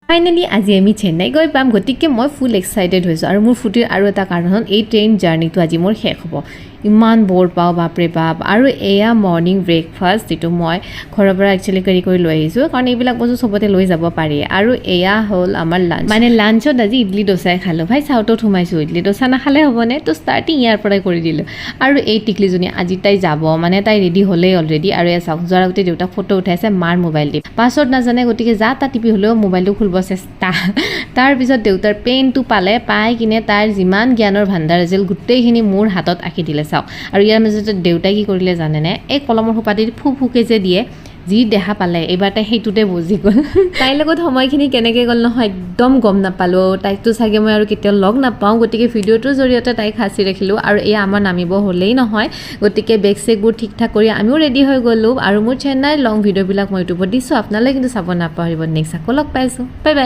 finally আজি আমি চেন্নাই গৈ পাম গতিকে মই ফুল এক্সাইটেড হৈছোঁ আৰু মোৰ ফুটিৰ আৰু এটা কাৰণ হ'ল এই ট্ৰেইন জাৰ্ণিটো আজি মোৰ শেষ হ'ব ইমান বৰ পাওঁ বাপৰে বাপ আৰু এয়া মৰ্ণিং ব্ৰেকফাষ্ট যিটো মই ঘৰৰ পৰা একচুৱেলি কেৰি কৰি লৈ আহিছোঁ কাৰণ এইবিলাক বস্তু চবতে লৈ যাব পাৰি আৰু এয়া হ'ল আমাৰ লাঞ্চ মানে লাঞ্চত আজি ইডলি ডোচাই খালোঁ ভাই চাউথত সোমাইছোঁ ইডলি ডোচা নাখালে হ'বনে তো ষ্টাৰ্টিং ইয়াৰ পৰাই কৰি দিলোঁ আৰু এই টিকলিজনী আজি তাই যাব মানে তাই ৰেডি হ'লেই অলৰেডি আৰু এয়া চাওক যোৱাৰ আগতে দেউতাক ফটো উঠাইছে মাৰ মোবাইল দি পাছৱৰ্ড নাজানে গতিকে যা তা টিপি হ'লেও মোবাইলটো খুলিব চেষ্টা তাৰপিছত দেউতাৰ পেনটো পাই কিনে তাইৰ যিমান জ্ঞানৰ ভাণ্ডাৰ আছিল গোটেইখিনি মোৰ হাতত আঁকি দিলে চাওক আৰু ইয়াৰ মাজতে দেউতাই কি কৰিলে জানেনে এই কলমৰ সোপাটি ফুকে যে দিয়ে যি দেখা পালে এইবাৰ তাই সেইটোতে বুজি গ'ল তাইৰ লগত সময়খিনি কেনেকৈ গ'ল নহয় একদম গম নাপালোঁ তাইকতো চাগে মই আৰু কেতিয়াও লগ নাপাওঁ গতিকে ভিডিঅ'টোৰ জৰিয়তে তাইক সাঁচি ৰাখিলোঁ আৰু এয়া আমাৰ নামিব হ'লেই নহয় গতিকে বেগ চেগবোৰ ঠিক ঠাক কৰি আমিও ৰেডি হৈ গ'লোঁ আৰু মোৰ চেন্নাইৰ লং ভিডিঅ'বিলাক মই ইউটিউবত দিছোঁ আপোনালোকে কিন্তু চাব নাপাহৰিব নেক্সট আকৌ লগ পাইছোঁ বাই বাই